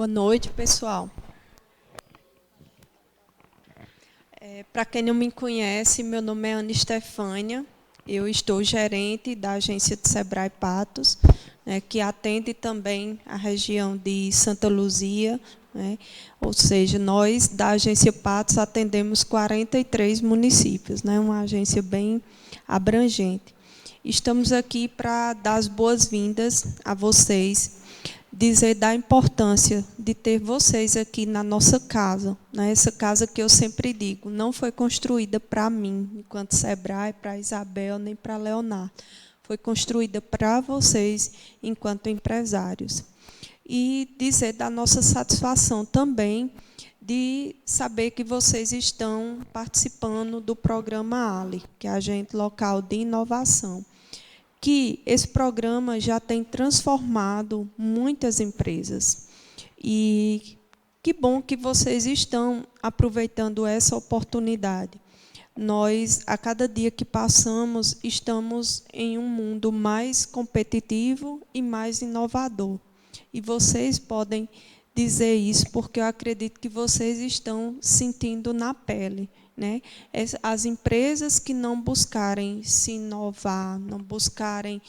Boa noite, pessoal. Para quem não me conhece, meu nome é Ana Estefânia. Eu estou gerente da agência de Sebrae Patos, né, que atende também a região de Santa Luzia, né? Ou seja, nós da agência Patos atendemos 43 municípios, né? Uma agência bem abrangente. Estamos aqui para dar as boas-vindas a vocês, dizer da importância de ter vocês aqui na nossa casa, né? Essa casa que eu sempre digo, não foi construída para mim, enquanto Sebrae, para Isabel, nem para Leonardo. Foi construída para vocês, enquanto empresários. E dizer da nossa satisfação também de saber que vocês estão participando do programa ALI, que é Agente Local de Inovação, que esse programa já tem transformado muitas empresas. E que bom que vocês estão aproveitando essa oportunidade. Nós, a cada dia que passamos, estamos em um mundo mais competitivo e mais inovador. E vocês podem dizer isso porque eu acredito que vocês estão sentindo na pele, né? As empresas que não buscarem se inovar, não buscarem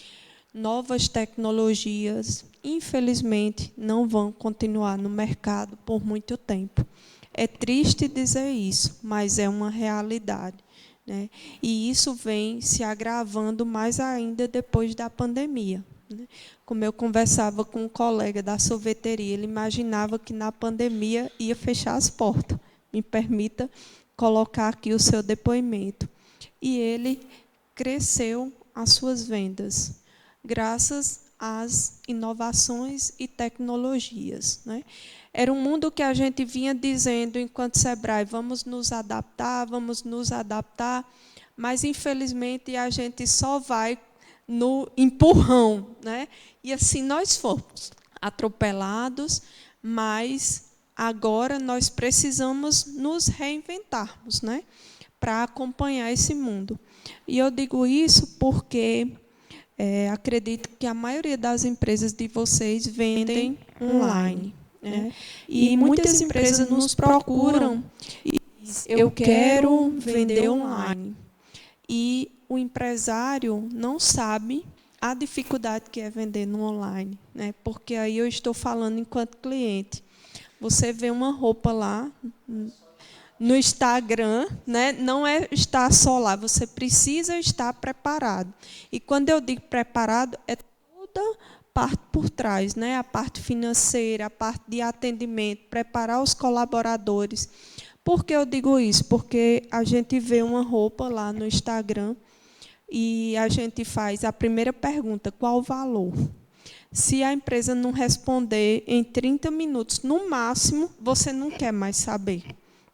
novas tecnologias, infelizmente, não vão continuar no mercado por muito tempo. É triste dizer isso, mas é uma realidade, né? E isso vem se agravando mais ainda depois da pandemia, né? Como eu conversava com um colega da sorveteria, ele imaginava que na pandemia ia fechar as portas. Me permita colocar aqui o seu depoimento. E ele cresceu as suas vendas, graças às inovações e tecnologias, né? Era um mundo que a gente vinha dizendo, enquanto Sebrae, vamos nos adaptar, mas, infelizmente, a gente só vai no empurrão, né? E assim nós fomos atropelados, mas agora nós precisamos nos reinventarmos, né, para acompanhar esse mundo. E eu digo isso porque acredito que a maioria das empresas de vocês vendem online, né? E muitas empresas nos procuram e dizem, eu quero vender online. E o empresário não sabe a dificuldade que é vender no online, né? Porque aí eu estou falando enquanto cliente. Você vê uma roupa lá no Instagram, né? Não é estar só lá, você precisa estar preparado. E quando eu digo preparado, é toda parte por trás, né? A parte financeira, a parte de atendimento, preparar os colaboradores. Por que eu digo isso? Porque a gente vê uma roupa lá no Instagram e a gente faz a primeira pergunta, qual o valor? Se a empresa não responder em 30 minutos, no máximo, você não quer mais saber,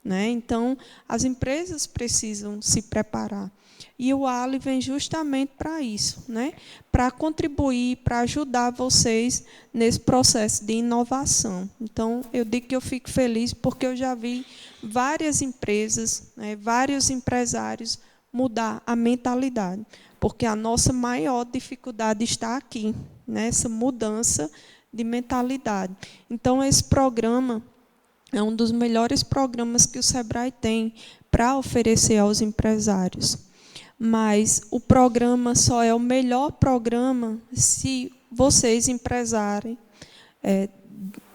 né? Então, as empresas precisam se preparar. E o ALI vem justamente para isso, né? Para contribuir, para ajudar vocês nesse processo de inovação. Então, eu digo que eu fico feliz porque eu já vi várias empresas, né, vários empresários mudar a mentalidade, porque a nossa maior dificuldade está aqui, nessa mudança de mentalidade. Então, esse programa é um dos melhores programas que o Sebrae tem para oferecer aos empresários. Mas o programa só é o melhor programa se vocês, empresários,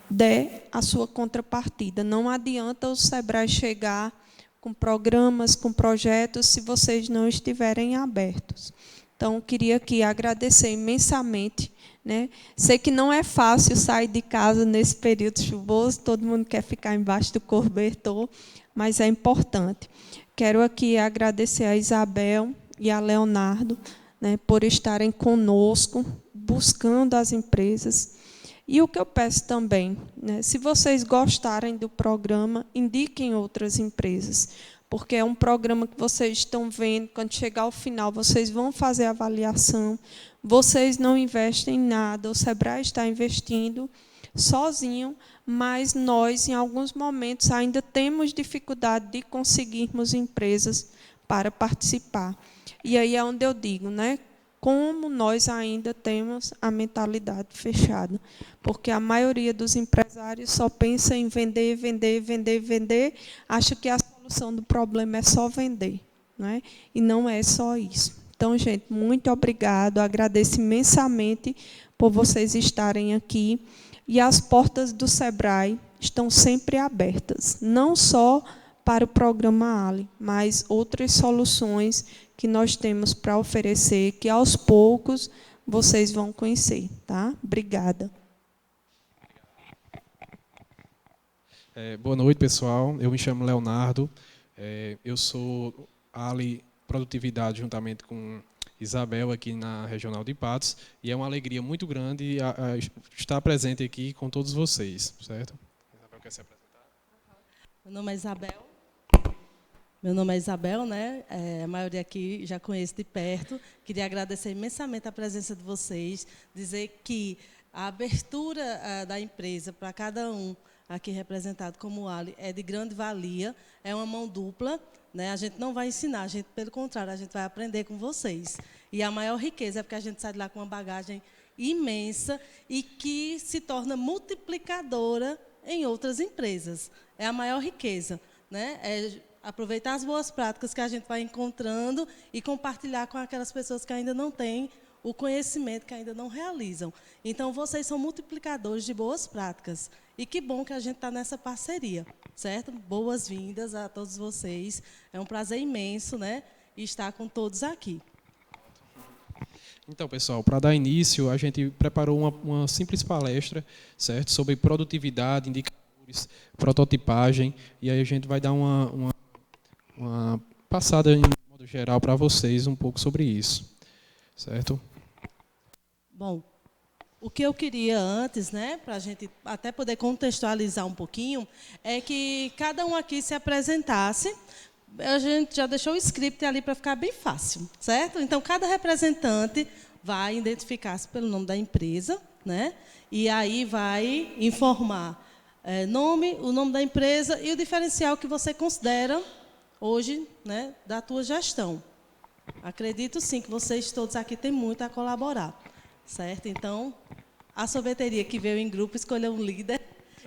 der a sua contrapartida. Não adianta o Sebrae chegar com programas, com projetos, se vocês não estiverem abertos. Então, queria aqui agradecer imensamente, né? Sei que não é fácil sair de casa nesse período chuvoso, todo mundo quer ficar embaixo do cobertor, mas é importante. Quero aqui agradecer a Isabel e a Leonardo, né, por estarem conosco, buscando as empresas. E o que eu peço também, né, se vocês gostarem do programa, indiquem outras empresas, porque é um programa que vocês estão vendo, quando chegar ao final, vocês vão fazer a avaliação, vocês não investem em nada, o Sebrae está investindo sozinho, mas nós, em alguns momentos, ainda temos dificuldade de conseguirmos empresas para participar. E aí é onde eu digo, né, como nós ainda temos a mentalidade fechada, porque a maioria dos empresários só pensa em vender, vender, vender, vender, acha que a solução do problema é só vender, né? E não é só isso. Então, gente, muito obrigado, agradeço imensamente por vocês estarem aqui, e as portas do SEBRAE estão sempre abertas, não só para o programa Ali, mas outras soluções que nós temos para oferecer, que aos poucos vocês vão conhecer, tá? Obrigada. Boa noite, pessoal. Eu me chamo Leonardo. Eu sou Ali Produtividade, juntamente com Isabel, aqui na Regional de Patos. E é uma alegria muito grande estar presente aqui com todos vocês, certo? Isabel quer se apresentar? Meu nome é Isabel. Meu nome é Isabel, né? A maioria aqui já conhece de perto. Queria agradecer imensamente a presença de vocês, dizer que a abertura da empresa para cada um aqui representado como Ali é de grande valia, é uma mão dupla, né? A gente não vai ensinar, a gente, pelo contrário, a gente vai aprender com vocês. E a maior riqueza é porque a gente sai de lá com uma bagagem imensa e que se torna multiplicadora em outras empresas. É a maior riqueza, né? Aproveitar as boas práticas que a gente vai encontrando e compartilhar com aquelas pessoas que ainda não têm o conhecimento, que ainda não realizam. Então, vocês são multiplicadores de boas práticas. E que bom que a gente está nessa parceria, certo? Boas-vindas a todos vocês. É um prazer imenso, né, estar com todos aqui. Então, pessoal, para dar início, a gente preparou uma simples palestra, certo, sobre produtividade, indicadores, prototipagem, e aí a gente vai dar uma passada, em modo geral, para vocês um pouco sobre isso, certo? Bom, o que eu queria antes, né, para a gente até poder contextualizar um pouquinho, é que cada um aqui se apresentasse. A gente já deixou o script ali para ficar bem fácil, certo? Então, cada representante vai identificar-se pelo nome da empresa, né? E aí vai informar o nome da empresa e o diferencial que você considera hoje, né, da tua gestão. Acredito, sim, que vocês todos aqui têm muito a colaborar, certo? Então, a sorveteria que veio em grupo escolheu um líder,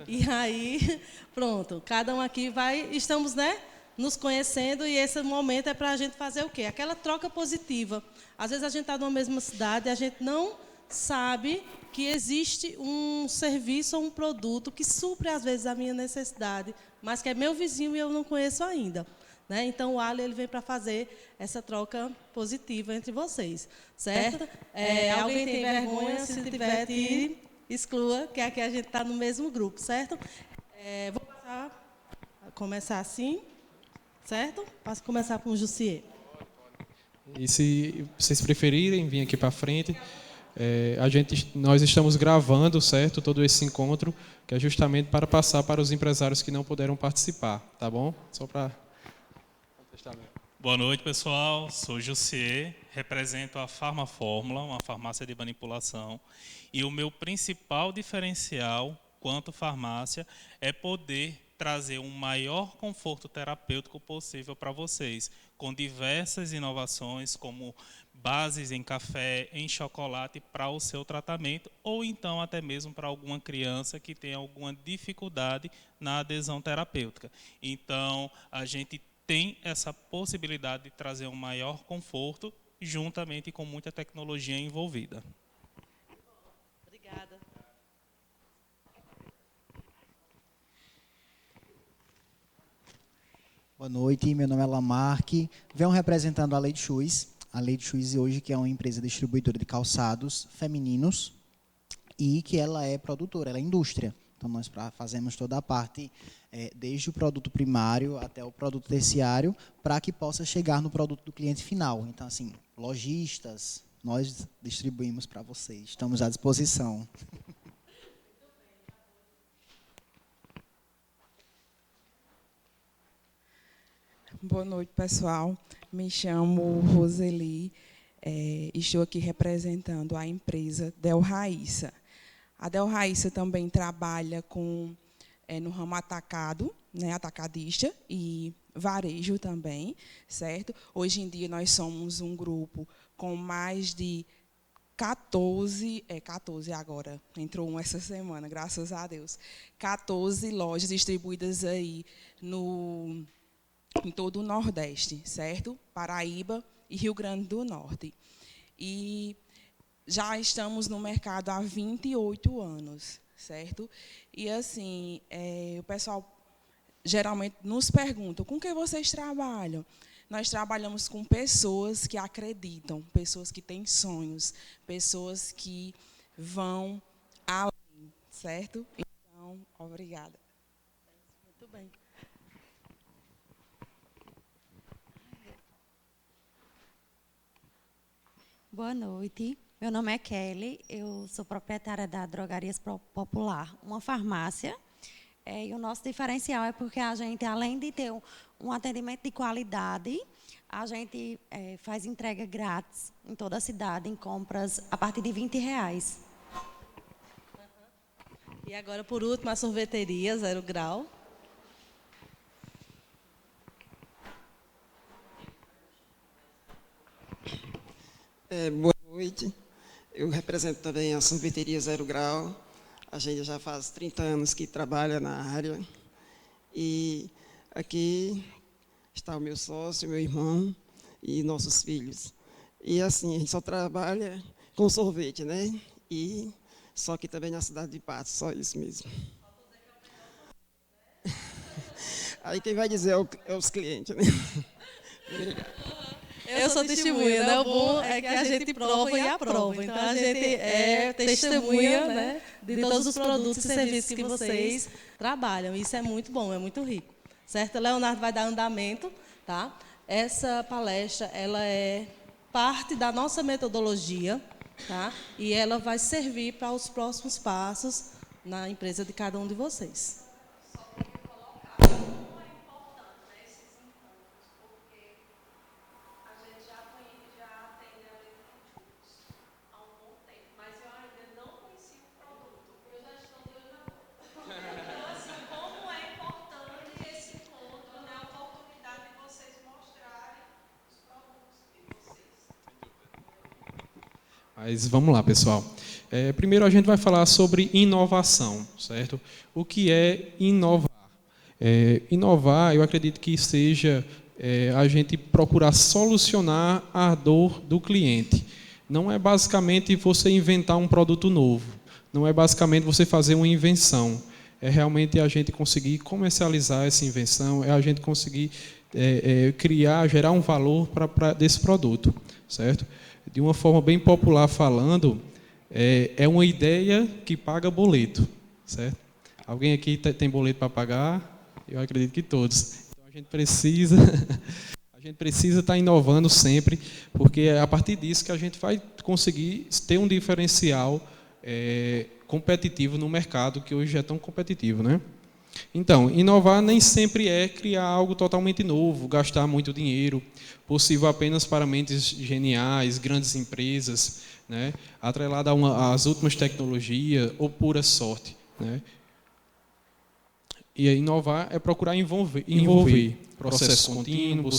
e aí, pronto, cada um aqui estamos, né, nos conhecendo, e esse momento é para a gente fazer o quê? Aquela troca positiva. Às vezes a gente está numa mesma cidade e a gente não sabe que existe um serviço ou um produto que supre, às vezes, a minha necessidade, mas que é meu vizinho e eu não conheço ainda. Né? Então, o Ali ele vem para fazer essa troca positiva entre vocês, certo? Alguém tem vergonha? Se tiver, tire, exclua, que aqui a gente está no mesmo grupo, certo? Vou começar assim, certo? Posso começar com o Jussier. E se vocês preferirem vir aqui para frente, nós estamos gravando, certo, todo esse encontro, que é justamente para passar para os empresários que não puderam participar, tá bom? Só para... Boa noite, pessoal. Sou Jussier, represento a Farmafórmula, uma farmácia de manipulação. E o meu principal diferencial, quanto farmácia, é poder trazer um maior conforto terapêutico possível para vocês, com diversas inovações, como bases em café, em chocolate, para o seu tratamento, ou então até mesmo para alguma criança que tem alguma dificuldade na adesão terapêutica. Então, a gente tem essa possibilidade de trazer um maior conforto, juntamente com muita tecnologia envolvida. Obrigada. Boa noite, meu nome é Lamarque. Venho representando a Lady Shoes. A Lady Shoes hoje, que é uma empresa distribuidora de calçados femininos e que ela é produtora, ela é indústria. Então, nós fazemos toda a parte, desde o produto primário até o produto terciário, para que possa chegar no produto do cliente final. Então, assim, lojistas, nós distribuímos para vocês. Estamos à disposição. Boa noite, pessoal. Me chamo Roseli. Estou aqui representando a empresa Del Raíssa. A Del Raíssa também trabalha no ramo atacado, né, atacadista e varejo também, certo? Hoje em dia nós somos um grupo com mais de 14 agora, entrou um essa semana, graças a Deus. 14 lojas distribuídas aí em todo o Nordeste, certo? Paraíba e Rio Grande do Norte. E já estamos no mercado há 28 anos, certo? E, assim, o pessoal geralmente nos pergunta, com que vocês trabalham? Nós trabalhamos com pessoas que acreditam, pessoas que têm sonhos, pessoas que vão além, certo? Então, obrigada. Muito bem. Boa noite. Meu nome é Kelly, eu sou proprietária da Drogarias Popular, uma farmácia. E o nosso diferencial é porque a gente, além de ter um atendimento de qualidade, a gente faz entrega grátis em toda a cidade, em compras a partir de R$20. E agora, por último, a sorveteria Zero Grau. Boa noite. Eu represento também a sorveteria Zero Grau. A gente já faz 30 anos que trabalha na área. E aqui está o meu sócio, meu irmão e nossos filhos. E assim, a gente só trabalha com sorvete, né? E só que também na cidade de Patos, só isso mesmo. Aí quem vai dizer é os clientes, né? Obrigado. Eu sou testemunha, né? O bom é que a gente prova e aprova. Então, a gente é testemunha, né, de todos os produtos e serviços que vocês trabalham. Isso é muito bom, é muito rico. Certo? Leonardo vai dar andamento, tá? Essa palestra, ela é parte da nossa metodologia, tá? E ela vai servir para os próximos passos na empresa de cada um de vocês. Mas vamos lá, pessoal. Primeiro a gente vai falar sobre inovação, certo? O que é inovar? Inovar, eu acredito que seja a gente procurar solucionar a dor do cliente. Não é basicamente você inventar um produto novo. Não é basicamente você fazer uma invenção. É realmente a gente conseguir comercializar essa invenção, é a gente conseguir gerar um valor desse produto, certo? De uma forma bem popular falando, é uma ideia que paga boleto, certo? Alguém aqui tem boleto para pagar? Eu acredito que todos. Então a gente precisa estar inovando sempre, porque é a partir disso que a gente vai conseguir ter um diferencial competitivo no mercado, que hoje é tão competitivo, né? Então, inovar nem sempre é criar algo totalmente novo, gastar muito dinheiro, possível apenas para mentes geniais, grandes empresas, né, atrelada às últimas tecnologias ou pura sorte, né? E inovar é procurar envolver processo contínuo,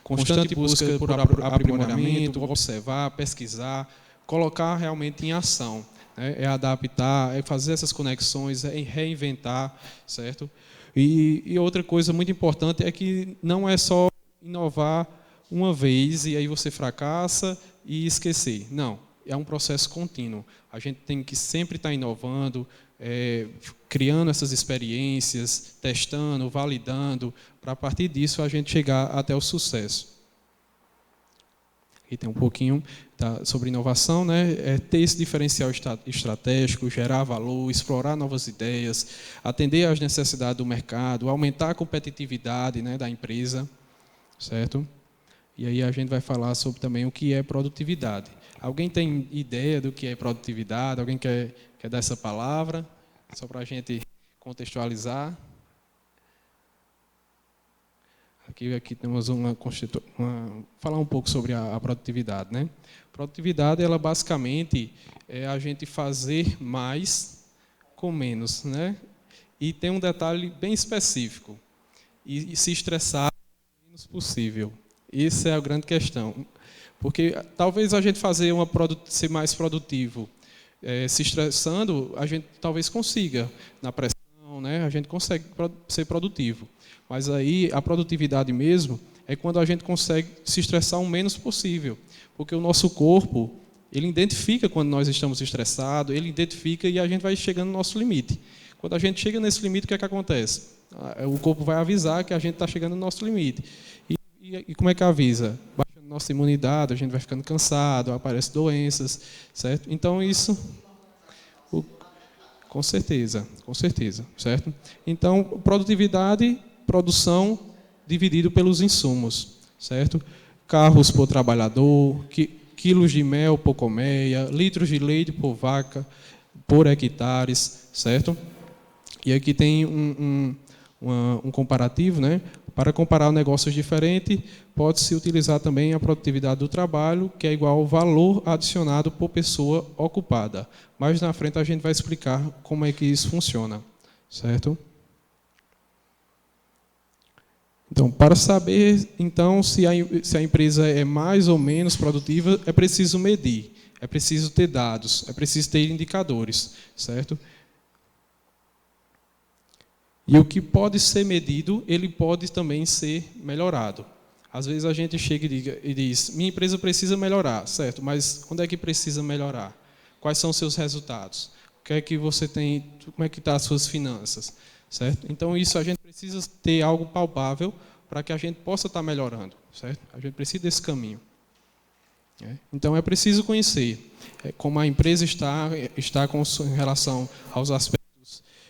constante busca por aprimoramento, observar, pesquisar, colocar realmente em ação. É adaptar, é fazer essas conexões, é reinventar, certo? E outra coisa muito importante é que não é só inovar uma vez e aí você fracassa e esquecer. Não, é um processo contínuo. A gente tem que sempre estar inovando, criando essas experiências, testando, validando, para a partir disso a gente chegar até o sucesso. Aqui tem um pouquinho sobre inovação, né? Ter esse diferencial estratégico, gerar valor, explorar novas ideias, atender às necessidades do mercado, aumentar a competitividade, né, da empresa, certo? E aí a gente vai falar sobre também o que é produtividade. Alguém tem ideia do que é produtividade? Alguém quer dar essa palavra? Só para a gente contextualizar. Aqui temos falar um pouco sobre a produtividade, né? Produtividade, ela basicamente é a gente fazer mais com menos, né? E tem um detalhe bem específico. e se estressar o menos possível. Essa é a grande questão. Porque talvez a gente ser mais produtivo, se estressando, a gente talvez consiga, na pressão, né? A gente consegue ser produtivo. Mas aí a produtividade mesmo é quando a gente consegue se estressar o menos possível. Porque o nosso corpo, ele identifica quando nós estamos estressados, ele identifica e a gente vai chegando no nosso limite. Quando a gente chega nesse limite, o que é que acontece? O corpo vai avisar que a gente está chegando no nosso limite. E como é que avisa? Baixando nossa imunidade, a gente vai ficando cansado, aparecem doenças, certo? Então, isso... Com certeza, certo? Então, produtividade, produção, dividido pelos insumos, certo? Carros por trabalhador, quilos de mel por colmeia, litros de leite por vaca, por hectares, certo? E aqui tem um comparativo, né? Para comparar negócios diferentes, pode-se utilizar também a produtividade do trabalho, que é igual ao valor adicionado por pessoa ocupada. Mais na frente a gente vai explicar como é que isso funciona, certo? Então, para saber então se a empresa é mais ou menos produtiva, é preciso medir, é preciso ter dados, é preciso ter indicadores, certo? E o que pode ser medido, ele pode também ser melhorado. Às vezes a gente chega e diz, minha empresa precisa melhorar, certo? Mas onde é que precisa melhorar? Quais são os seus resultados? O que é que você tem, como é que estão as suas finanças? Certo? Então, isso a gente precisa ter algo palpável para que a gente possa estar melhorando. Certo? A gente precisa desse caminho. Então, é preciso conhecer como a empresa está com relação aos aspectos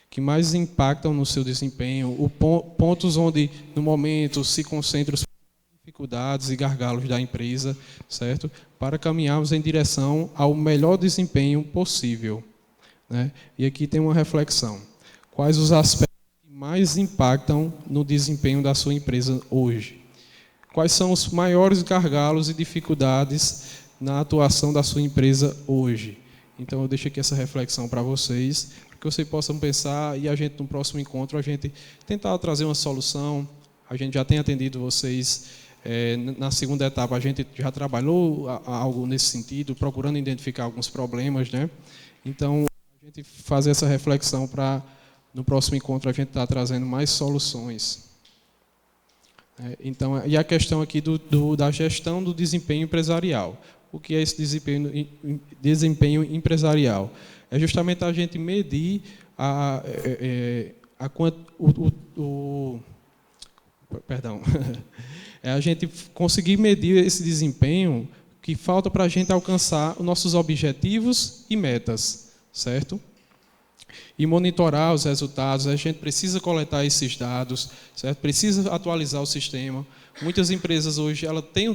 que mais impactam no seu desempenho, pontos onde, no momento, se concentram as dificuldades e gargalos da empresa, certo? Para caminharmos em direção ao melhor desempenho possível. Né? E aqui tem uma reflexão. Quais os aspectos que mais impactam no desempenho da sua empresa hoje? Quais são os maiores gargalos e dificuldades na atuação da sua empresa hoje? Então, eu deixo aqui essa reflexão para vocês, para que vocês possam pensar e a gente, no próximo encontro, a gente tentar trazer uma solução. A gente já tem atendido vocês. Na segunda etapa, a gente já trabalhou algo nesse sentido, procurando identificar alguns problemas, né? Então, a gente fazer essa reflexão para, no próximo encontro, a gente estar trazendo mais soluções. Então, e a questão aqui da gestão do desempenho empresarial. O que é esse desempenho empresarial? É justamente a gente medir é a gente conseguir medir esse desempenho que falta para a gente alcançar os nossos objetivos e metas, certo? E monitorar os resultados, a gente precisa coletar esses dados, certo? Precisa atualizar o sistema. Muitas empresas hoje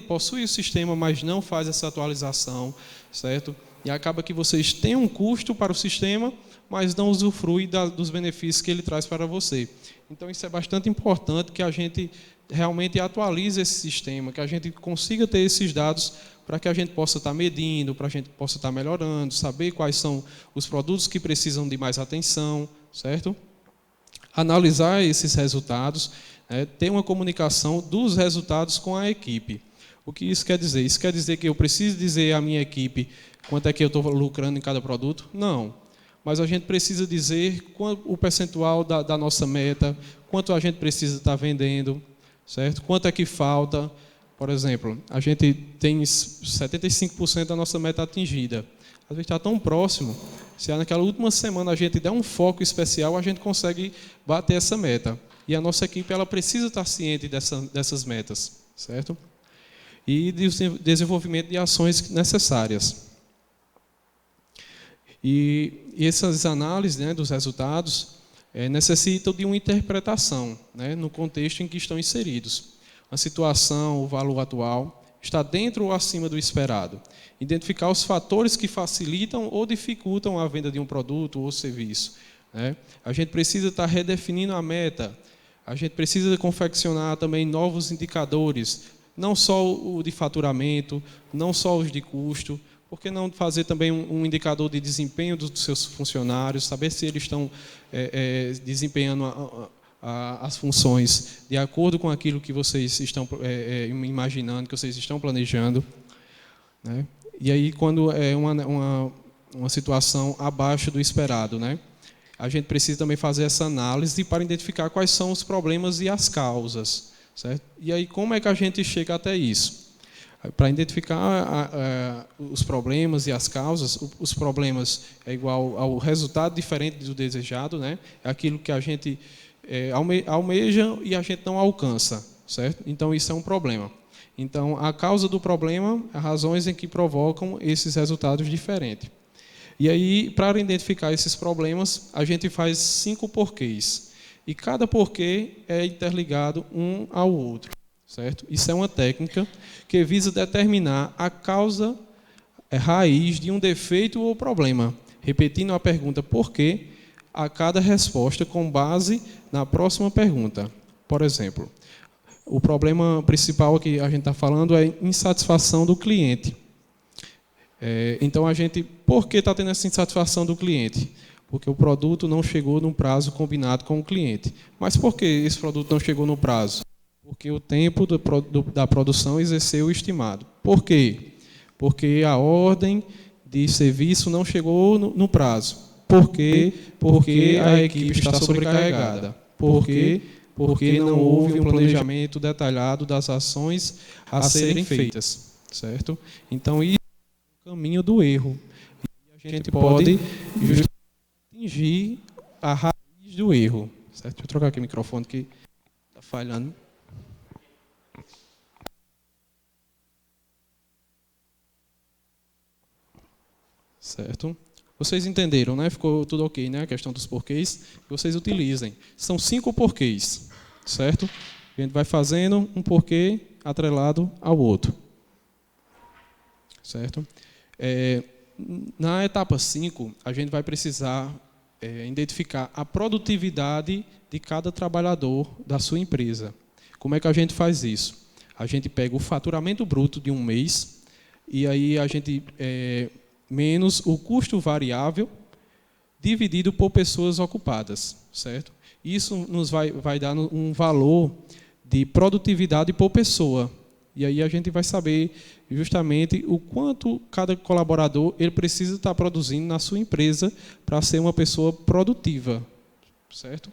possuem o sistema, mas não fazem essa atualização, certo? E acaba que vocês têm um custo para o sistema, mas não usufruem dos benefícios que ele traz para você. Então, isso é bastante importante, que a gente realmente atualize esse sistema, que a gente consiga ter esses dados para que a gente possa estar medindo, para a gente possa estar melhorando, saber quais são os produtos que precisam de mais atenção, certo? Analisar esses resultados, ter uma comunicação dos resultados com a equipe. O que isso quer dizer? Isso quer dizer que eu preciso dizer à minha equipe quanto é que eu estou lucrando em cada produto? Não. Mas a gente precisa dizer o percentual da nossa meta, quanto a gente precisa estar vendendo, certo? Quanto é que falta. Por exemplo, a gente tem 75% da nossa meta atingida. Às vezes está tão próximo, se naquela última semana a gente der um foco especial, a gente consegue bater essa meta. E a nossa equipe ela precisa estar ciente dessas metas, certo? E desenvolvimento de ações necessárias. E essas análises, né, dos resultados necessitam de uma interpretação, né, no contexto em que estão inseridos. A situação, o valor atual, está dentro ou acima do esperado. Identificar os fatores que facilitam ou dificultam a venda de um produto ou serviço. Né? A gente precisa estar redefinindo a meta. A gente precisa confeccionar também novos indicadores, não só o de faturamento, não só os de custo. Por que não fazer também um indicador de desempenho dos seus funcionários, saber se eles estão desempenhando as funções de acordo com aquilo que vocês estão imaginando, que vocês estão planejando, né? E aí, quando é uma situação abaixo do esperado, né, a gente precisa também fazer essa análise para identificar quais são os problemas e as causas, certo? E aí, como é que a gente chega até isso? Para identificar os problemas e as causas, os problemas é igual ao resultado diferente do desejado, né? É aquilo que a gente almeja e a gente não alcança, certo? Então, isso é um problema. Então, a causa do problema, as razões em que provocam esses resultados diferentes. E aí, para identificar esses problemas, a gente faz 5 porquês. E cada porquê é interligado um ao outro, certo? Isso é uma técnica que visa determinar a causa raiz de um defeito ou problema, repetindo a pergunta por quê a cada resposta com base na próxima pergunta. Por exemplo, o problema principal que a gente está falando é a insatisfação do cliente. Então, por que está tendo essa insatisfação do cliente? Porque o produto não chegou no prazo combinado com o cliente. Mas por que esse produto não chegou no prazo? Porque o tempo da produção exerceu o estimado. Por quê? Porque a ordem de serviço não chegou no prazo. Por quê? Porque a equipe está sobrecarregada. Por quê? Porque não houve um planejamento detalhado das ações a serem feitas, certo? Então, isso é o caminho do erro. E a gente pode atingir a raiz do erro, certo? Deixa eu trocar aqui o microfone que está falhando. Certo? Vocês entenderam, né? Ficou tudo ok, né? A questão dos porquês que vocês utilizem. São 5 porquês, certo? A gente vai fazendo um porquê atrelado ao outro. Certo? Na etapa 5, a gente vai precisar identificar a produtividade de cada trabalhador da sua empresa. Como é que a gente faz isso? A gente pega o faturamento bruto de um mês e aí a gente menos o custo variável dividido por pessoas ocupadas, certo? Isso nos vai dar um valor de produtividade por pessoa. E aí a gente vai saber justamente o quanto cada colaborador ele precisa estar produzindo na sua empresa para ser uma pessoa produtiva, certo?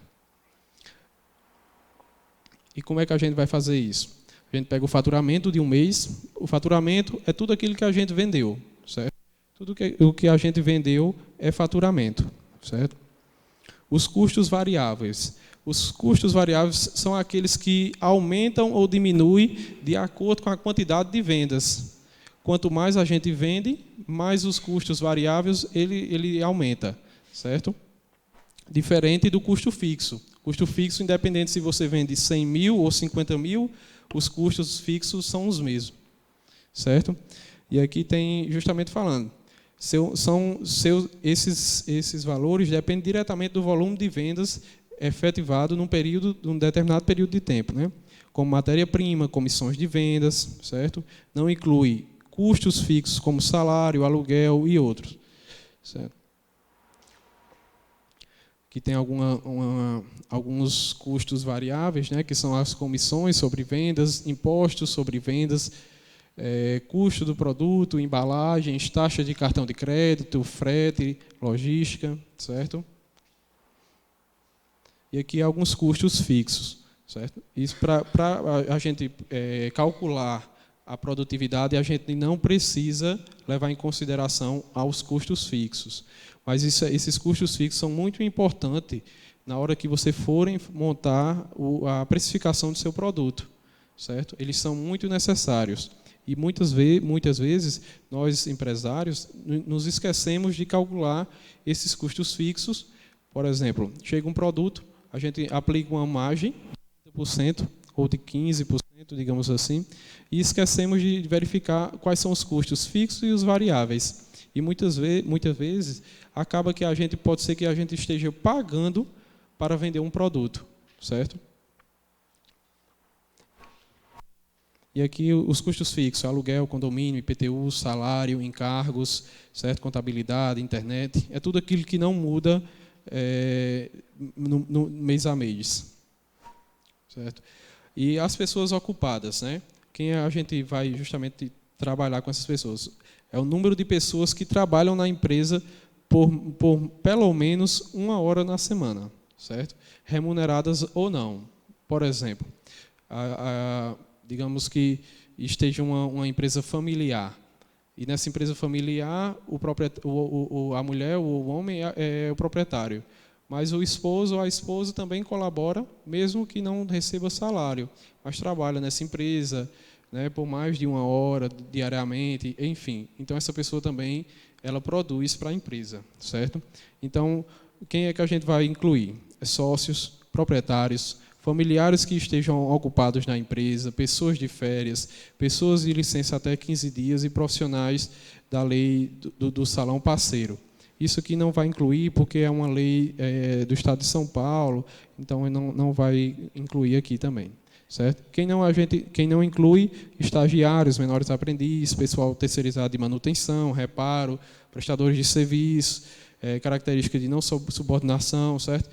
E como é que a gente vai fazer isso? A gente pega o faturamento de um mês. O faturamento é tudo aquilo que a gente vendeu, certo? Tudo o que a gente vendeu é faturamento, certo? Os custos variáveis. Os custos variáveis são aqueles que aumentam ou diminuem de acordo com a quantidade de vendas. Quanto mais a gente vende, mais os custos variáveis ele aumenta, certo? Diferente do custo fixo. Custo fixo, independente se você vende 100 mil ou 50 mil, os custos fixos são os mesmos, certo? E aqui tem justamente falando. Esses valores dependem diretamente do volume de vendas efetivado num determinado período de tempo, né? Como matéria-prima, comissões de vendas, certo? Não inclui custos fixos como salário, aluguel e outros, certo? Que tem alguns custos variáveis, né? Que são as comissões sobre vendas, impostos sobre vendas, custo do produto, embalagens, taxa de cartão de crédito, frete, logística, certo? E aqui alguns custos fixos, certo? Isso para a gente calcular a produtividade, a gente não precisa levar em consideração aos custos fixos. Mas esses custos fixos são muito importantes na hora que você forem montar a precificação do seu produto, certo? Eles são muito necessários. E muitas vezes, nós, empresários, nos esquecemos de calcular esses custos fixos. Por exemplo, chega um produto, a gente aplica uma margem de 30% ou de 15%, digamos assim, e esquecemos de verificar quais são os custos fixos e os variáveis. E muitas vezes, acaba que pode ser que a gente esteja pagando para vender um produto, certo? E aqui os custos fixos, aluguel, condomínio, IPTU, salário, encargos, certo? Contabilidade, internet, é tudo aquilo que não muda no mês a mês, certo? E as pessoas ocupadas, né? Quem a gente vai justamente trabalhar com essas pessoas? É o número de pessoas que trabalham na empresa por pelo menos 1 hora na semana, certo? Remuneradas ou não. Por exemplo, digamos que esteja uma empresa familiar, e nessa empresa familiar a mulher, o homem é o proprietário, mas o esposo ou a esposa também colabora, mesmo que não receba salário, mas trabalha nessa empresa, né, por mais de 1 hora diariamente, enfim. Então essa pessoa também ela produz para a empresa, certo? Então quem é que a gente vai incluir? Sócios, proprietários, familiares que estejam ocupados na empresa, pessoas de férias, pessoas de licença até 15 dias e profissionais da lei do salão parceiro. Isso aqui não vai incluir porque é uma lei do Estado de São Paulo, então não vai incluir aqui também, certo? Quem não inclui, estagiários, menores aprendizes, pessoal terceirizado de manutenção, reparo, prestadores de serviço, características de não subordinação, certo?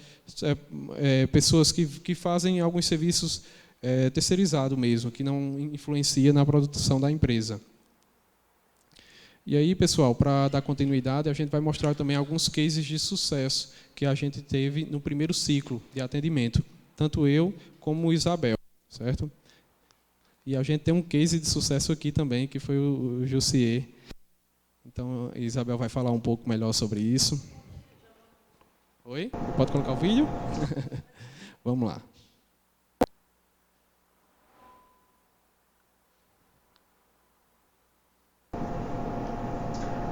Pessoas que fazem alguns serviços terceirizados mesmo, que não influencia na produção da empresa. E aí, pessoal, para dar continuidade, a gente vai mostrar também alguns cases de sucesso que a gente teve no primeiro ciclo de atendimento, tanto eu como o Isabel, certo? E a gente tem um case de sucesso aqui também, que foi o Jussier. Então, a Isabel vai falar um pouco melhor sobre isso. Oi? Pode colocar o vídeo? Vamos lá.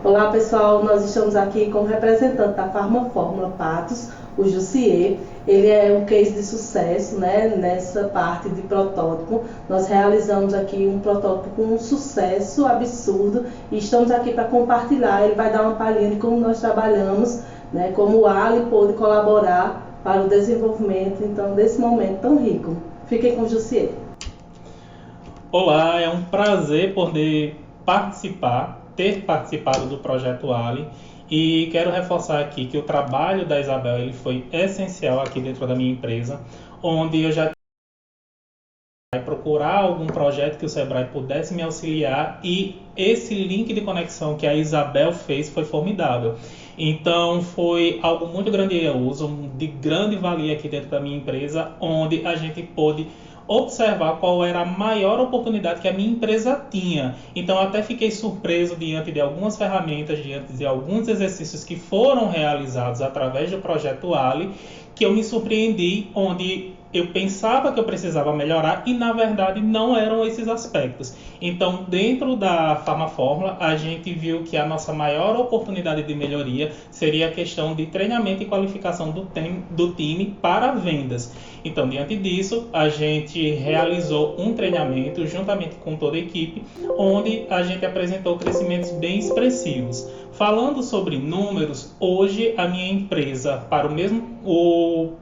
Olá, pessoal. Nós estamos aqui com o representante da Farma Fórmula Patos, o Jussier. Ele é um case de sucesso, né, nessa parte de protótipo. Nós realizamos aqui um protótipo com um sucesso absurdo e estamos aqui para compartilhar. Ele vai dar uma palhinha de como nós trabalhamos, né, como o Ali pôde colaborar para o desenvolvimento então, desse momento tão rico. Fiquem com o Jussier. Olá, é um prazer poder ter participado do Projeto Ali, e quero reforçar aqui que o trabalho da Isabel ele foi essencial aqui dentro da minha empresa, onde eu já procurar algum projeto que o Sebrae pudesse me auxiliar, e esse link de conexão que a Isabel fez foi formidável. Então foi algo muito grandioso, de grande valia aqui dentro da minha empresa, onde a gente pôde observar qual era a maior oportunidade que a minha empresa tinha. Então até fiquei surpreso diante de algumas ferramentas, diante de alguns exercícios que foram realizados através do Projeto Ali, que eu me surpreendi, onde eu pensava que eu precisava melhorar e, na verdade, não eram esses aspectos. Então, dentro da Farma Fórmula, a gente viu que a nossa maior oportunidade de melhoria seria a questão de treinamento e qualificação do time para vendas. Então, diante disso, a gente realizou um treinamento juntamente com toda a equipe, onde a gente apresentou crescimentos bem expressivos. Falando sobre números, hoje a minha empresa, para o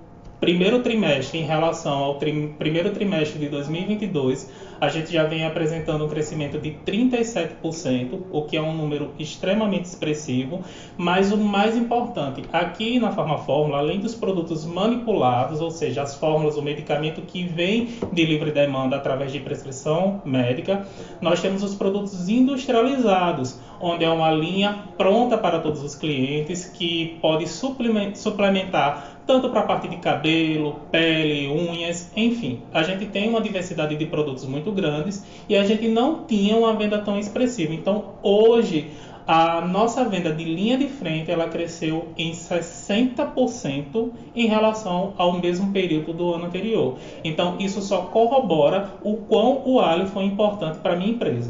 primeiro trimestre, em relação ao primeiro trimestre de 2022, a gente já vem apresentando um crescimento de 37%, o que é um número extremamente expressivo. Mas o mais importante, aqui na Farma Fórmula, além dos produtos manipulados, ou seja, as fórmulas, o medicamento que vem de livre demanda através de prescrição médica, nós temos os produtos industrializados, onde é uma linha pronta para todos os clientes, que pode suplementar tanto para a parte de cabelo, pele, unhas, enfim. A gente tem uma diversidade de produtos muito grandes e a gente não tinha uma venda tão expressiva. Então, hoje, a nossa venda de linha de frente ela cresceu em 60% em relação ao mesmo período do ano anterior. Então, isso só corrobora o quão o Ali foi importante para a minha empresa.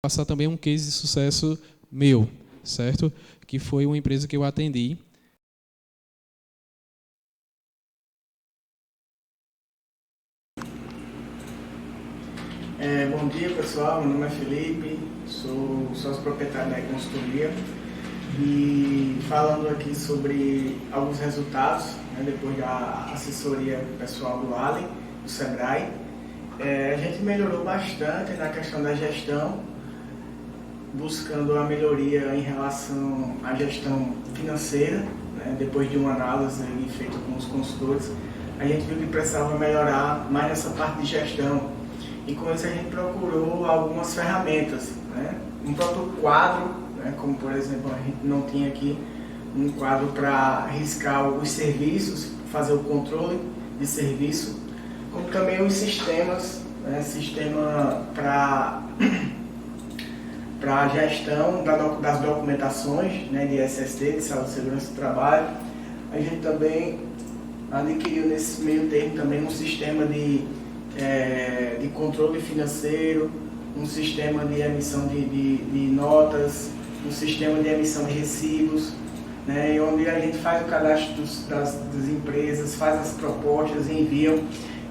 passar também um case de sucesso meu, certo? Que foi uma empresa que eu atendi. Bom dia, pessoal. Meu nome é Felipe, sou sócio proprietário da consultoria e falando aqui sobre alguns resultados, né, depois da assessoria pessoal do Ali, do Sebrae. A gente melhorou bastante na questão da gestão, buscando a melhoria em relação à gestão financeira, né, depois de uma análise feita com os consultores. A gente viu que precisava melhorar mais nessa parte de gestão. E com isso a gente procurou algumas ferramentas, né? Um próprio quadro, né? Como por exemplo a gente não tinha aqui um quadro para riscar os serviços, fazer o controle de serviço, como também os sistemas, né? Sistema para a gestão das documentações, né? De SST, de Saúde e Segurança do Trabalho. A gente também adquiriu nesse meio termo também um sistema de controle financeiro, um sistema de emissão de notas, um sistema de emissão de recibos, né, onde a gente faz o cadastro das empresas, faz as propostas e envia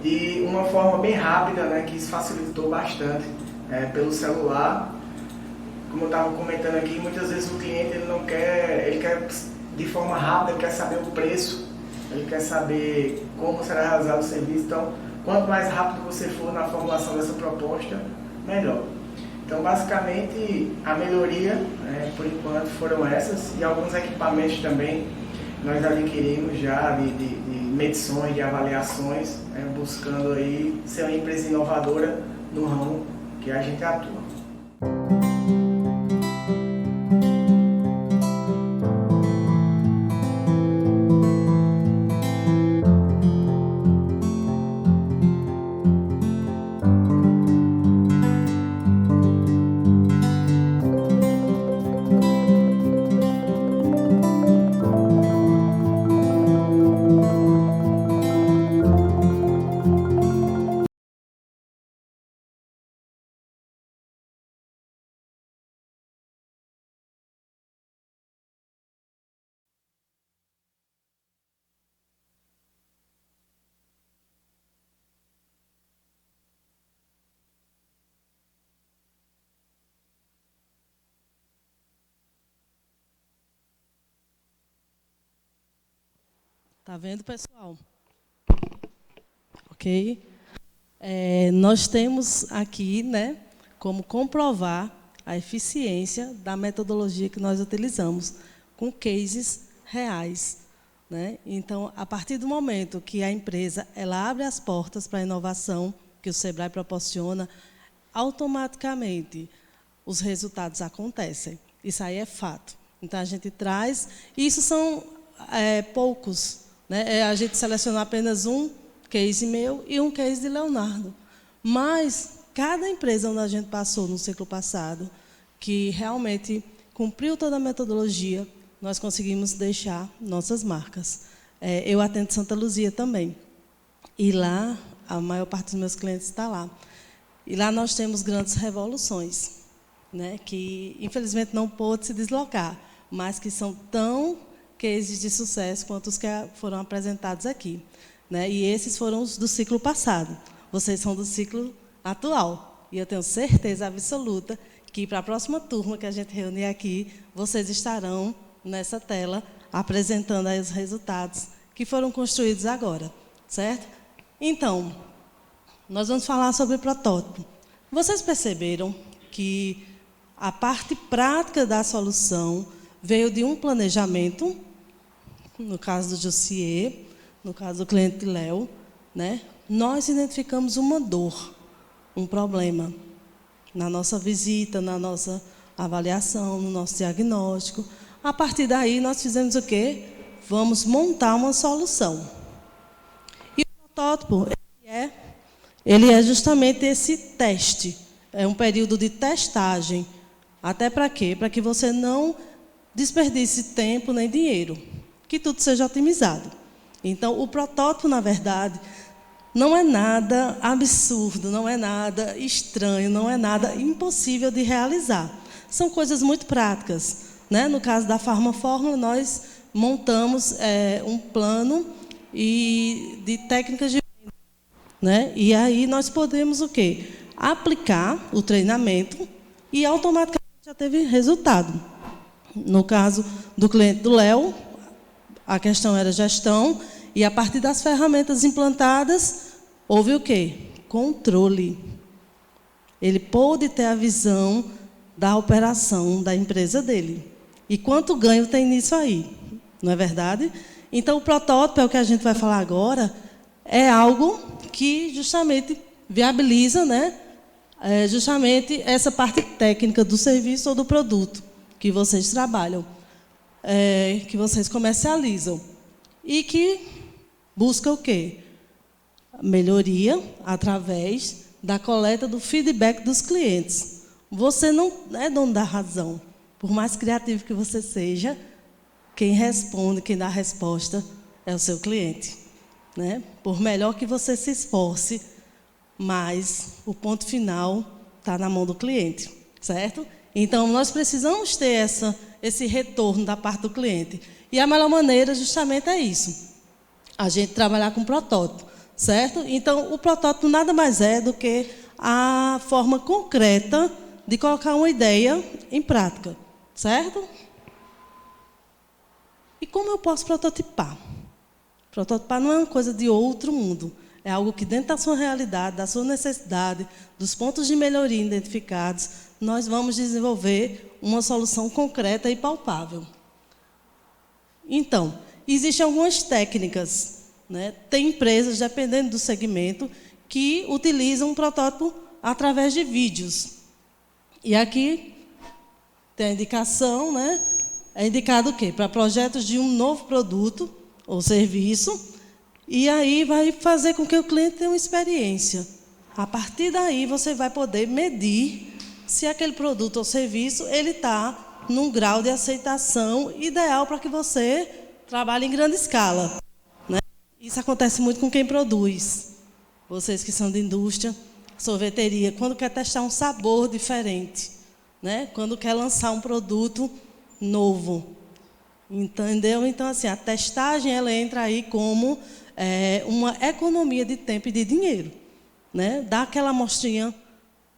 de uma forma bem rápida, né, que isso facilitou bastante pelo celular. Como eu estava comentando aqui, muitas vezes o cliente ele quer de forma rápida, ele quer saber o preço, ele quer saber como será realizado o serviço. Então, quanto mais rápido você for na formulação dessa proposta, melhor. Então, basicamente, a melhoria, por enquanto, foram essas, e alguns equipamentos também nós adquirimos já de medições, de avaliações, buscando aí ser uma empresa inovadora no ramo que a gente atua. Tá vendo, pessoal? Ok? Nós temos aqui, né, como comprovar a eficiência da metodologia que nós utilizamos, com cases reais, né? Então, a partir do momento que a empresa ela abre as portas para a inovação que o Sebrae proporciona, automaticamente os resultados acontecem. Isso aí é fato. Então, a gente traz... Isso são poucos, né? A gente selecionou apenas um case meu e um case de Leonardo. Mas, cada empresa onde a gente passou no ciclo passado, que realmente cumpriu toda a metodologia, nós conseguimos deixar nossas marcas. Eu atendo Santa Luzia também. E lá, a maior parte dos meus clientes está lá. E lá nós temos grandes revoluções, né, que, infelizmente, não pôde se deslocar, mas que são tão cases de sucesso quanto os que foram apresentados aqui, né? E esses foram os do ciclo passado. Vocês são do ciclo atual. E eu tenho certeza absoluta que, para a próxima turma que a gente reunir aqui, vocês estarão nessa tela apresentando aí os resultados que foram construídos agora, certo? Então, nós vamos falar sobre protótipo. Vocês perceberam que a parte prática da solução veio de um planejamento, no caso do Jussier, no caso do cliente Léo, né? Nós identificamos uma dor, um problema, na nossa visita, na nossa avaliação, no nosso diagnóstico. A partir daí, nós fizemos o quê? Vamos montar uma solução. E o protótipo, ele é justamente esse teste. É um período de testagem. Até para quê? Para que você não desperdice tempo nem dinheiro. Que tudo seja otimizado. Então, o protótipo, na verdade, não é nada absurdo, não é nada estranho, não é nada impossível de realizar. São coisas muito práticas, né? No caso da Farmafórmula, nós montamos um plano de técnicas de venda, né? E aí nós podemos o quê? Aplicar o treinamento e automaticamente já teve resultado. No caso do cliente do Léo, a questão era gestão, e a partir das ferramentas implantadas, houve o quê? Controle. Ele pôde ter a visão da operação da empresa dele. E quanto ganho tem nisso aí? Não é verdade? Então, o protótipo, é o que a gente vai falar agora, é algo que justamente viabiliza, né, justamente essa parte técnica do serviço ou do produto que vocês trabalham, que vocês comercializam. E que busca o quê? Melhoria através da coleta do feedback dos clientes. Você não é dono da razão. Por mais criativo que você seja, quem responde, quem dá a resposta é o seu cliente, né? Por melhor que você se esforce, mas o ponto final está na mão do cliente, certo? Então, nós precisamos ter esse retorno da parte do cliente. E a melhor maneira, justamente, é isso. A gente trabalhar com protótipo, certo? Então, o protótipo nada mais é do que a forma concreta de colocar uma ideia em prática, certo? E como eu posso prototipar? Prototipar não é uma coisa de outro mundo. É algo que, dentro da sua realidade, da sua necessidade, dos pontos de melhoria identificados, nós vamos desenvolver uma solução concreta e palpável. Então, existem algumas técnicas, né? Tem empresas, dependendo do segmento, que utilizam um protótipo através de vídeos. E aqui tem a indicação, né? É indicado o quê? Para projetos de um novo produto ou serviço, e aí vai fazer com que o cliente tenha uma experiência. A partir daí, você vai poder medir se aquele produto ou serviço ele está num grau de aceitação ideal para que você trabalhe em grande escala, né? Isso acontece muito com quem produz. Vocês que são de indústria, sorveteria, quando quer testar um sabor diferente, né? Quando quer lançar um produto novo, entendeu? Então, assim, a testagem ela entra aí como uma economia de tempo e de dinheiro, né? Dá aquela amostrinha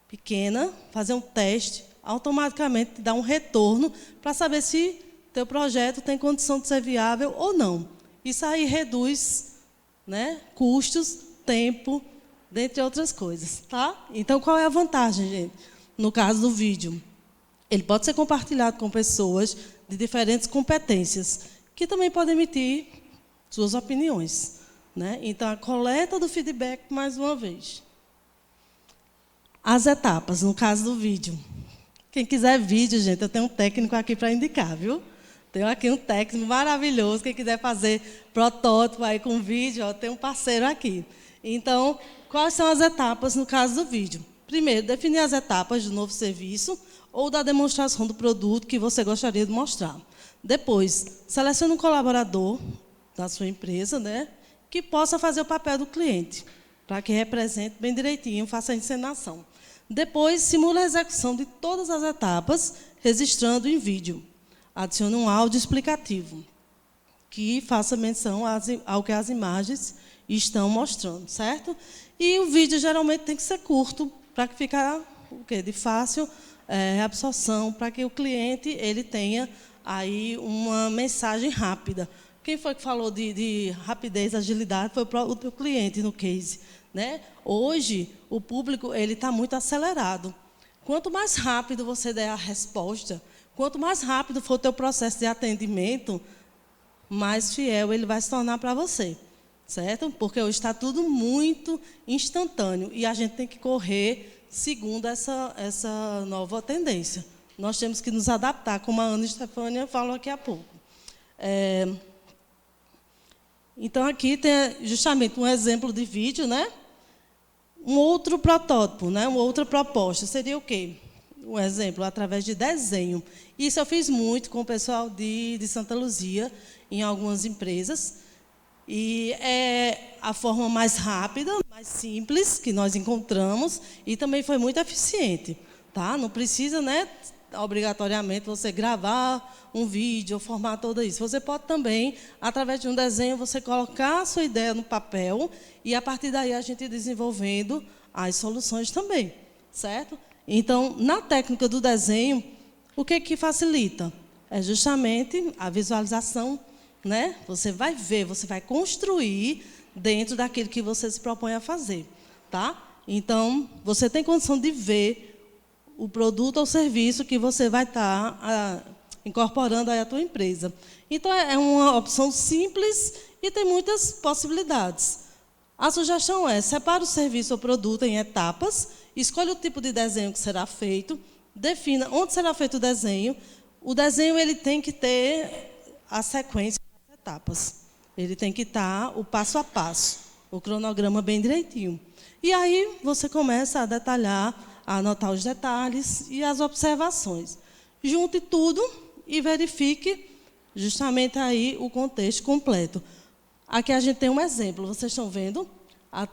pequena, fazer um teste, automaticamente dá um retorno para saber se teu projeto tem condição de ser viável ou não. Isso aí reduz, né, custos, tempo, dentre outras coisas, tá? Então, qual é a vantagem, gente? No caso do vídeo, ele pode ser compartilhado com pessoas de diferentes competências, que também podem emitir suas opiniões, né? Então, a coleta do feedback, mais uma vez. As etapas, no caso do vídeo. Quem quiser vídeo, gente, eu tenho um técnico aqui para indicar, viu? Tenho aqui um técnico maravilhoso. Quem quiser fazer protótipo aí com vídeo, ó, tem um parceiro aqui. Então, quais são as etapas no caso do vídeo? Primeiro, definir as etapas do novo serviço ou da demonstração do produto que você gostaria de mostrar. Depois, selecione um colaborador da sua empresa, né, que possa fazer o papel do cliente, para que represente bem direitinho, faça a encenação. Depois, simule a execução de todas as etapas, registrando em vídeo. Adicione um áudio explicativo, que faça menção ao que as imagens estão mostrando, certo? E o vídeo, geralmente, tem que ser curto, para que fique de fácil absorção, para que o cliente ele tenha aí uma mensagem rápida. Quem foi que falou de rapidez, agilidade? Foi o teu cliente, no case, né? Hoje, o público está muito acelerado. Quanto mais rápido você der a resposta, quanto mais rápido for o teu processo de atendimento, mais fiel ele vai se tornar para você, certo? Porque hoje está tudo muito instantâneo e a gente tem que correr segundo essa nova tendência. Nós temos que nos adaptar, como a Ana Estefânia falou aqui há pouco. Então, aqui tem justamente um exemplo de vídeo, né? Um outro protótipo, né? Uma outra proposta. Seria o quê? Um exemplo, através de desenho. Isso eu fiz muito com o pessoal de Santa Luzia, em algumas empresas. E é a forma mais rápida, mais simples que nós encontramos e também foi muito eficiente. Tá? Não precisa, né, obrigatoriamente você gravar um vídeo ou formar tudo isso. Você pode também, através de um desenho, você colocar a sua ideia no papel e, a partir daí, a gente ir desenvolvendo as soluções também, certo? Então, na técnica do desenho, o que facilita? É justamente a visualização, né? Você vai ver, você vai construir dentro daquilo que você se propõe a fazer, tá? Então, você tem condição de ver o produto ou serviço que você vai estar incorporando aí à tua empresa. Então, é uma opção simples e tem muitas possibilidades. A sugestão é: separe o serviço ou produto em etapas, escolha o tipo de desenho que será feito, defina onde será feito o desenho. O desenho ele tem que ter a sequência das etapas. Ele tem que estar o passo a passo, o cronograma bem direitinho. E aí você começa a detalhar, a anotar os detalhes e as observações. Junte tudo e verifique justamente aí o contexto completo. Aqui a gente tem um exemplo, vocês estão vendo?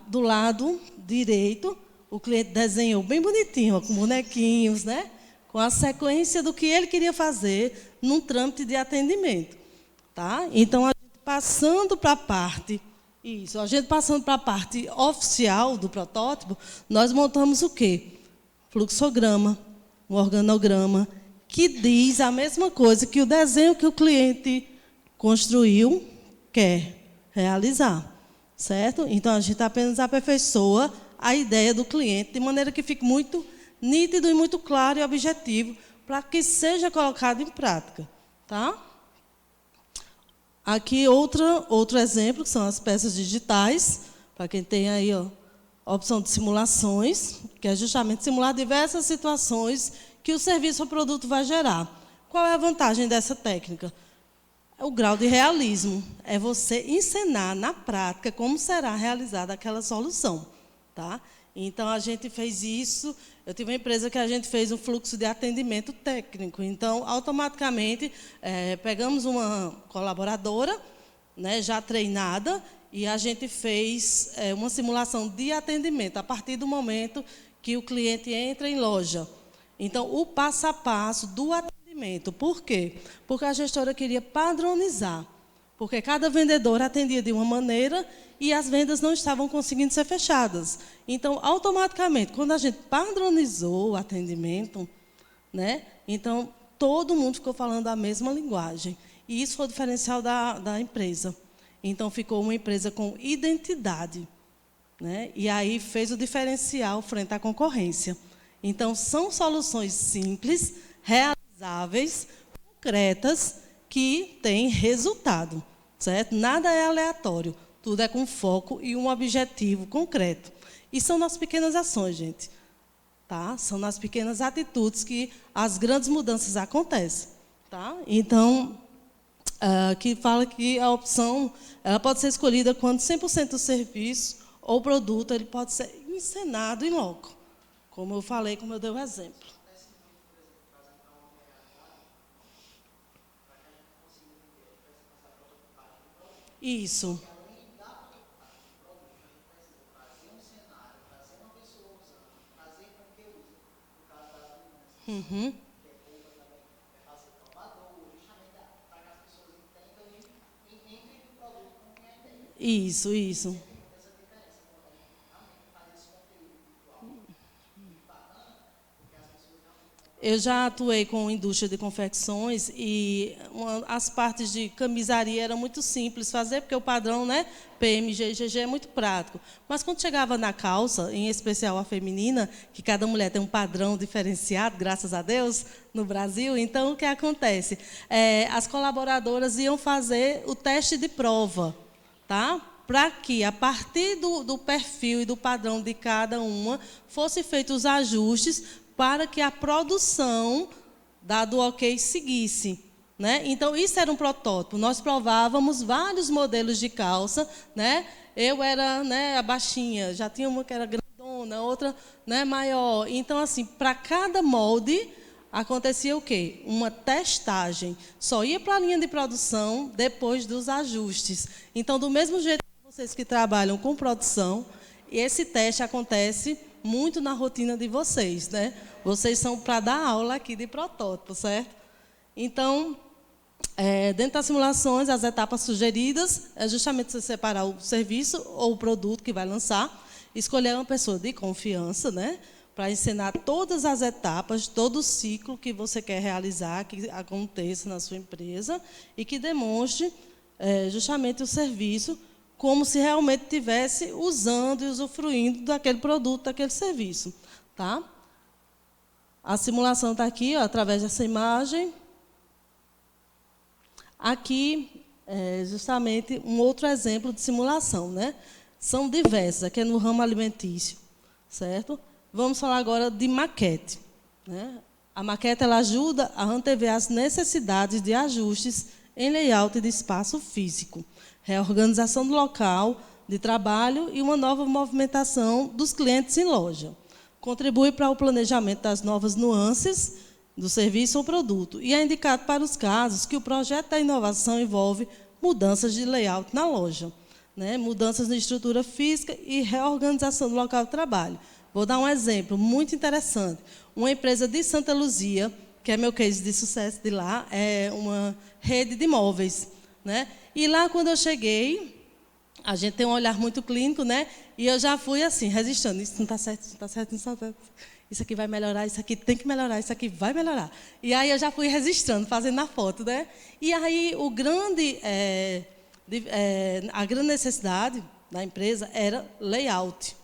Do lado direito, o cliente desenhou bem bonitinho, com bonequinhos, né? Com a sequência do que ele queria fazer num trâmite de atendimento. Tá? Então, a gente passando para a parte oficial do protótipo, nós montamos o quê? Fluxograma, um organograma, que diz a mesma coisa que o desenho que o cliente construiu quer realizar, certo? Então, a gente apenas aperfeiçoa a ideia do cliente, de maneira que fique muito nítido e muito claro e objetivo, para que seja colocado em prática. Tá? Aqui, outro exemplo, que são as peças digitais, para quem tem aí a opção de simulações, que é justamente simular diversas situações que o serviço ou produto vai gerar. Qual é a vantagem dessa técnica? É o grau de realismo. É você encenar na prática como será realizada aquela solução. Tá? Então, a gente fez isso. Eu tive uma empresa que a gente fez um fluxo de atendimento técnico. Então, automaticamente, pegamos uma colaboradora, né, já treinada, e a gente fez uma simulação de atendimento a partir do momento que o cliente entra em loja. Então, o passo a passo do atendimento. Por quê? Porque a gestora queria padronizar. Porque cada vendedor atendia de uma maneira e as vendas não estavam conseguindo ser fechadas. Então, automaticamente, quando a gente padronizou o atendimento, né, então, todo mundo ficou falando a mesma linguagem. E isso foi o diferencial da empresa. Então, ficou uma empresa com identidade. Né, e aí fez o diferencial frente à concorrência. Então, são soluções simples, realizáveis, concretas, que têm resultado. Certo? Nada é aleatório. Tudo é com foco e um objetivo concreto. E são nas pequenas ações, gente. Tá? São nas pequenas atitudes que as grandes mudanças acontecem. Tá? Então, aqui fala que a opção ela pode ser escolhida quando 100% do serviço ou produto ele pode ser encenado em loco. Como eu falei, como eu dei o exemplo. Isso. Uhum. Isso. Eu já atuei com indústria de confecções e as partes de camisaria eram muito simples fazer, porque o padrão, né, PMG e GG é muito prático. Mas quando chegava na calça, em especial a feminina, que cada mulher tem um padrão diferenciado, graças a Deus, no Brasil, então o que acontece? As colaboradoras iam fazer o teste de prova, tá? Para que, a partir do perfil e do padrão de cada uma, fossem feitos os ajustes para que a produção, dado o ok, seguisse. Né? Então, isso era um protótipo. Nós provávamos vários modelos de calça. Né? Eu era, né, a baixinha, já tinha uma que era grandona, outra, né, maior. Então, assim, para cada molde, acontecia o quê? Uma testagem. Só ia para a linha de produção depois dos ajustes. Então, do mesmo jeito que vocês que trabalham com produção, E esse teste acontece muito na rotina de vocês, né? Vocês são para dar aula aqui de protótipo, certo? Então, dentro das simulações, as etapas sugeridas é justamente você separar o serviço ou o produto que vai lançar, escolher uma pessoa de confiança, né, para ensinar todas as etapas, todo o ciclo que você quer realizar, que aconteça na sua empresa e que demonstre justamente o serviço como se realmente estivesse usando e usufruindo daquele produto, daquele serviço. Tá? A simulação está aqui, ó, através dessa imagem. Aqui, justamente, um outro exemplo de simulação, né? São diversas, aqui é no ramo alimentício, certo? Vamos falar agora de maquete, né? A maquete ela ajuda a antever as necessidades de ajustes em layout de espaço físico, reorganização do local de trabalho e uma nova movimentação dos clientes em loja. Contribui para o planejamento das novas nuances do serviço ou produto e é indicado para os casos que o projeto da inovação envolve mudanças de layout na loja, né? Mudanças na estrutura física e reorganização do local de trabalho. Vou dar um exemplo muito interessante. Uma empresa de Santa Luzia, que é meu case de sucesso de lá, é uma rede de imóveis, né? E lá, quando eu cheguei, a gente tem um olhar muito clínico, né? E eu já fui assim, resistindo. Isso não está certo, isso não está certo, isso não está certo. Isso aqui vai melhorar, isso aqui tem que melhorar, isso aqui vai melhorar. E aí eu já fui registrando, fazendo a foto, né? E aí a grande necessidade da empresa era layout.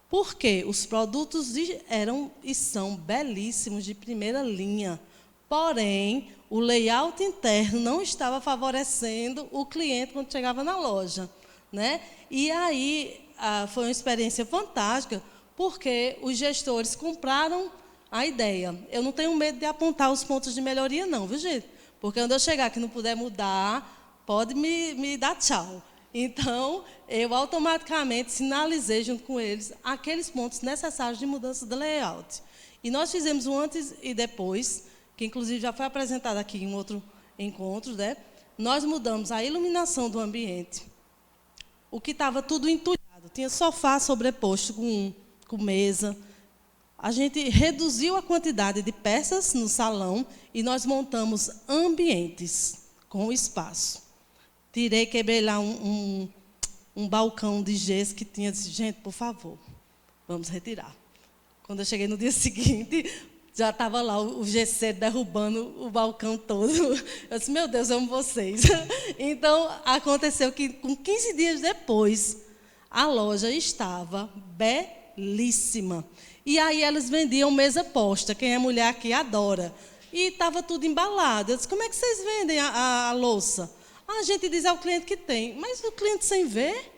Porque os produtos eram e são belíssimos, de primeira linha. Porém, o layout interno não estava favorecendo o cliente quando chegava na loja, né? E aí foi uma experiência fantástica, porque os gestores compraram a ideia. Eu não tenho medo de apontar os pontos de melhoria, não, viu, gente? Porque quando eu chegar que não puder mudar, pode me dar tchau. Então, eu automaticamente sinalizei junto com eles aqueles pontos necessários de mudança do layout. E nós fizemos um antes e depois, que inclusive já foi apresentado aqui em outro encontro, né? Nós mudamos a iluminação do ambiente. O que estava tudo entulhado, tinha sofá sobreposto com mesa. A gente reduziu a quantidade de peças no salão e nós montamos ambientes com espaço. Quebrei lá um balcão de gesso que tinha, disse, gente, por favor, vamos retirar. Quando eu cheguei no dia seguinte, já estava lá o gesseiro derrubando o balcão todo. Eu disse, meu Deus, eu amo vocês. Então, aconteceu que, com 15 dias depois, a loja estava belíssima. E aí eles vendiam mesa posta, quem é mulher aqui adora. E estava tudo embalado. Eu disse, como é que vocês vendem a louça? A gente diz ao cliente que tem, mas o cliente sem ver.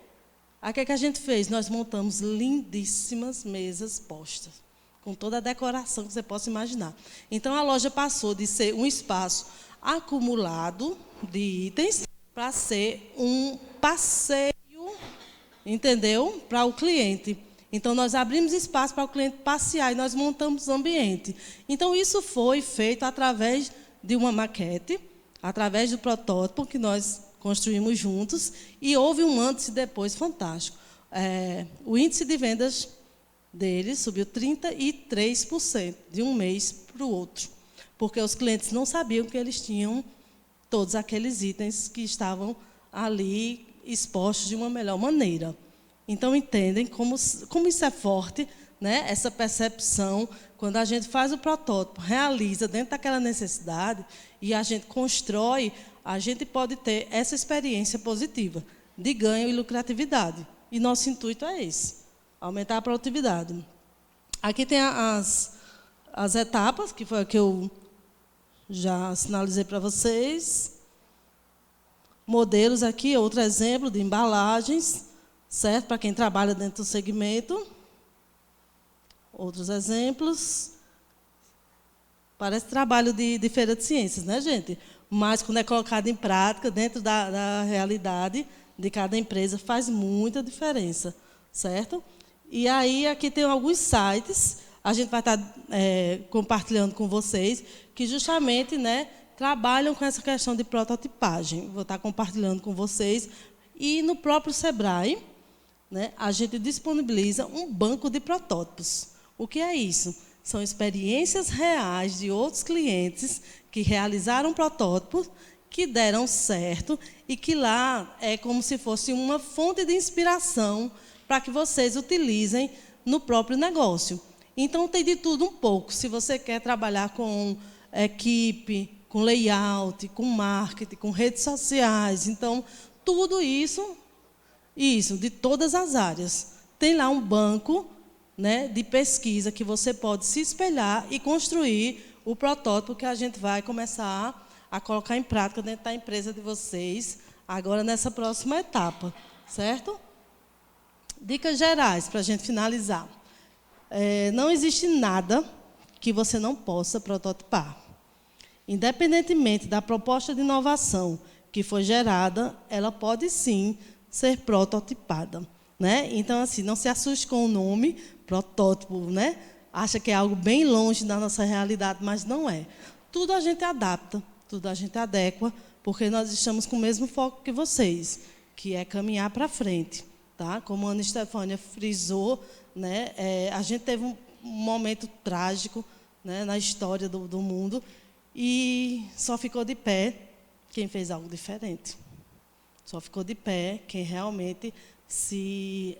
Aí o que é que a gente fez? Nós montamos lindíssimas mesas postas, com toda a decoração que você possa imaginar. Então, a loja passou de ser um espaço acumulado de itens para ser um passeio, entendeu? Para o cliente. Então, nós abrimos espaço para o cliente passear e nós montamos ambiente. Então, isso foi feito através de uma maquete, através do protótipo que nós construímos juntos, e houve um antes e depois fantástico. O índice de vendas deles subiu 33% de um mês para o outro, porque os clientes não sabiam que eles tinham todos aqueles itens que estavam ali expostos de uma melhor maneira. Então, entendem como isso é forte, né? Essa percepção, quando a gente faz o protótipo, realiza dentro daquela necessidade e a gente constrói, a gente pode ter essa experiência positiva de ganho e lucratividade. E nosso intuito é esse, aumentar a produtividade. Aqui tem as etapas, que foi a que eu já sinalizei para vocês. Modelos aqui, outro exemplo de embalagens, certo? Para quem trabalha dentro do segmento. Outros exemplos. Parece trabalho de feira de ciências, né, gente? Mas, quando é colocado em prática, dentro da realidade de cada empresa, faz muita diferença, certo? E aí, aqui tem alguns sites, a gente vai estar compartilhando com vocês, que justamente, né, trabalham com essa questão de prototipagem. Vou estar compartilhando com vocês. E no próprio Sebrae, né, a gente disponibiliza um banco de protótipos. O que é isso? São experiências reais de outros clientes que realizaram protótipos, que deram certo e que lá é como se fosse uma fonte de inspiração para que vocês utilizem no próprio negócio. Então, tem de tudo um pouco. Se você quer trabalhar com equipe, com layout, com marketing, com redes sociais, então, tudo isso, de todas as áreas. Tem lá um banco, né, de pesquisa que você pode se espelhar e construir o protótipo que a gente vai começar a colocar em prática dentro da empresa de vocês, agora nessa próxima etapa, certo? Dicas gerais, para a gente finalizar. Não existe nada que você não possa prototipar. Independentemente da proposta de inovação que foi gerada, ela pode, sim, ser prototipada, né? Então, assim, não se assuste com o nome, protótipo, né? Acha que é algo bem longe da nossa realidade, mas não é. Tudo a gente adapta, tudo a gente adequa, porque nós estamos com o mesmo foco que vocês, que é caminhar para frente. Tá? Como a Ana Estefânia frisou, né, a gente teve um momento trágico, né, na história do mundo e só ficou de pé quem fez algo diferente. Só ficou de pé quem realmente se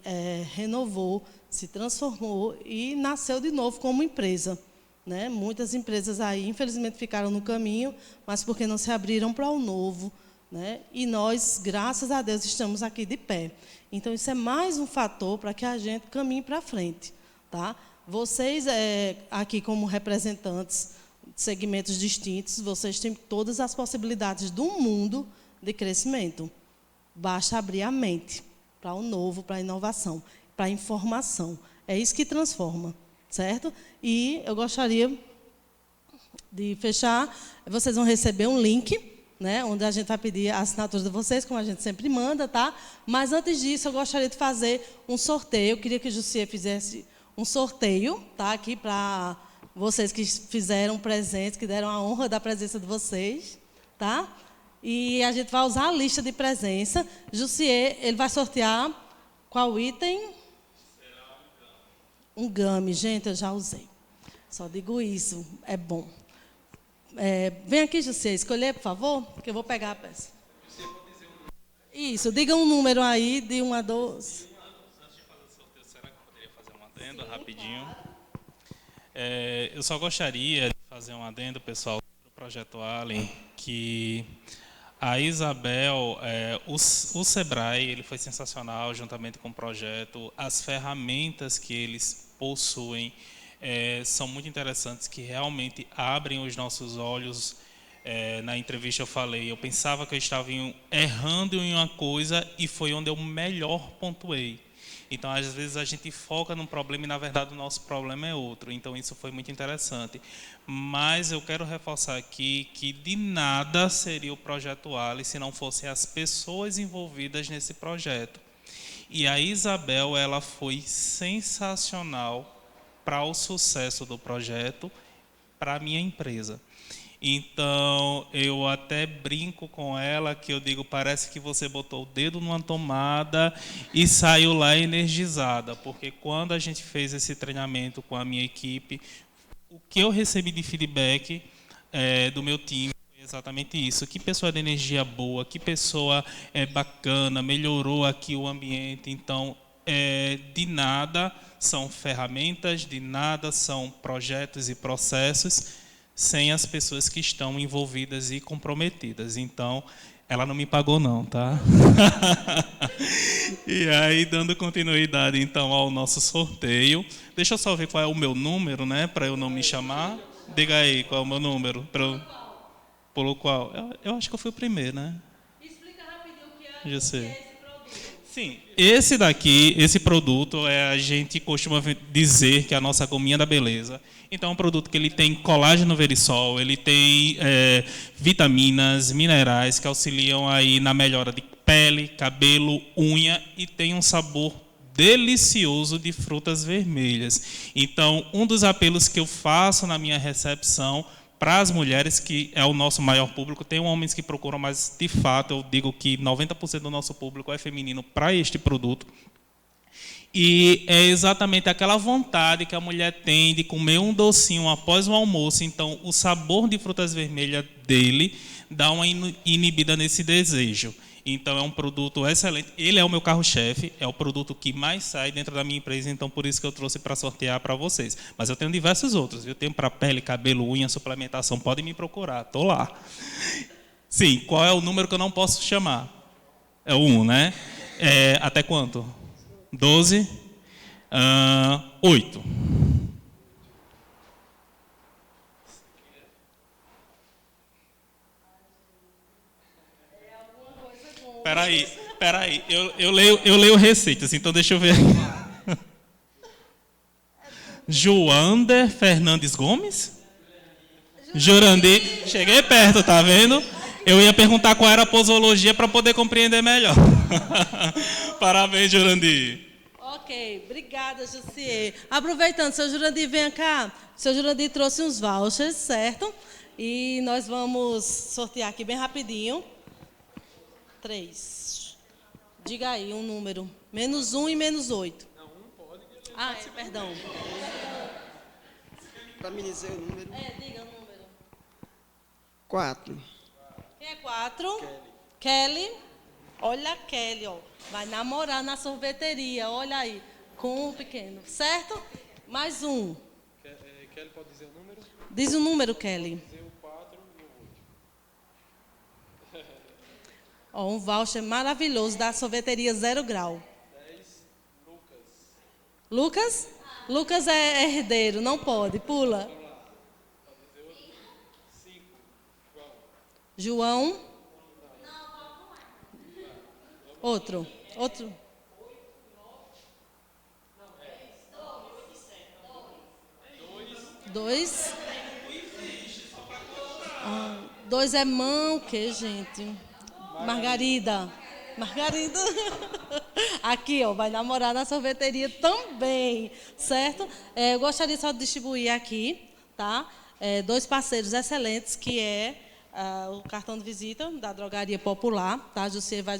renovou, se transformou e nasceu de novo como empresa. Né? Muitas empresas aí, infelizmente, ficaram no caminho, mas porque não se abriram para o novo. Né? E nós, graças a Deus, estamos aqui de pé. Então, isso é mais um fator para que a gente caminhe para frente. Tá? Vocês, aqui como representantes de segmentos distintos, vocês têm todas as possibilidades do mundo de crescimento. Basta abrir a mente para o novo, para a inovação, para a informação. É isso que transforma, certo? E eu gostaria de fechar. Vocês vão receber um link, né, onde a gente vai pedir a assinatura de vocês, como a gente sempre manda, tá? Mas, antes disso, eu gostaria de fazer um sorteio. Eu queria que o Jussier fizesse um sorteio, tá? Aqui para vocês que fizeram presentes, que deram a honra da presença de vocês, tá? E a gente vai usar a lista de presença. Jussier, ele vai sortear qual item? Um gummy. Gente, eu já usei. Só digo isso, é bom. Vem aqui, Jussier, escolher, por favor, que eu vou pegar a peça. Isso, diga um número aí, de 1 a 12. Antes de fazer o sorteio, será que eu poderia fazer um adendo rapidinho? Eu só gostaria de fazer um adendo, pessoal, do Projeto Allen, que a Isabel, o Sebrae, ele foi sensacional, juntamente com o projeto, as ferramentas que eles possuem, são muito interessantes, que realmente abrem os nossos olhos. Na entrevista eu falei, eu pensava que eu estava errando em uma coisa e foi onde eu melhor pontuei. Então, às vezes, a gente foca num problema e, na verdade, o nosso problema é outro. Então, isso foi muito interessante. Mas eu quero reforçar aqui que de nada seria o Projeto Ali se não fossem as pessoas envolvidas nesse projeto. E a Isabel, ela foi sensacional para o sucesso do projeto, para a minha empresa. Então, eu até brinco com ela, que eu digo, parece que você botou o dedo numa tomada e saiu lá energizada, porque quando a gente fez esse treinamento com a minha equipe, o que eu recebi de feedback do meu time foi exatamente isso. Que pessoa de energia boa, que pessoa bacana, melhorou aqui o ambiente. Então, de nada são ferramentas, de nada são projetos e processos sem as pessoas que estão envolvidas e comprometidas. Então, ela não me pagou não, tá? E aí, dando continuidade, então, ao nosso sorteio. Deixa eu só ver qual é o meu número, né? Para eu não me chamar. Diga aí, qual é o meu número? Pelo qual? Eu acho que eu fui o primeiro, né? Explica rapidinho o que é esse produto. Sim, esse daqui, esse produto, a gente costuma dizer que é a nossa gominha da beleza. Então, é um produto que ele tem colágeno verisol, ele tem vitaminas, minerais que auxiliam aí na melhora de pele, cabelo, unha e tem um sabor delicioso de frutas vermelhas. Então, um dos apelos que eu faço na minha recepção para as mulheres, que é o nosso maior público, tem homens que procuram, mas, de fato, eu digo que 90% do nosso público é feminino para este produto, E é exatamente aquela vontade que a mulher tem de comer um docinho após o almoço. Então, o sabor de frutas vermelhas dele dá uma inibida nesse desejo. Então, é um produto excelente. Ele é o meu carro-chefe, é o produto que mais sai dentro da minha empresa, então por isso que eu trouxe para sortear para vocês. Mas eu tenho diversos outros, eu tenho para pele, cabelo, unha, suplementação, podem me procurar, estou lá. Sim, qual é o número que eu não posso chamar? É o 1, né? Até quanto? 12? 8. Peraí, eu leio receitas, então deixa eu ver aqui. Joander Fernandes Gomes? Jurandir, cheguei perto, tá vendo? Eu ia perguntar qual era a posologia para poder compreender melhor. Parabéns, Jurandir. Ok, obrigada, Jussier. Aproveitando, seu Jurandir, vem cá. O seu Jurandir trouxe uns vouchers, certo? E nós vamos sortear aqui bem rapidinho. 3. Diga aí um número. -1 e -8. Não, 1 pode. Perdão. Para me dizer o número. Diga o número. 4. Quem é 4? Kelly. Olha a Kelly, ó. Vai namorar na sorveteria, olha aí. Com o pequeno, certo? Mais um. Kelly pode dizer o número? Diz o número, Kelly. Pode dizer o 4 e o 8. Ó, um voucher maravilhoso da sorveteria 0 Grau. 10, Lucas. Lucas? Lucas é herdeiro, não pode. Pula. Pode dizer outro? 5, João. Outro. 2. 2 é mão, o que, gente? Margarida. Aqui, ó, vai namorar na sorveteria também, certo? Eu gostaria só de distribuir aqui, tá? 2 parceiros excelentes, que é o cartão de visita da Drogaria Popular, tá? Você vai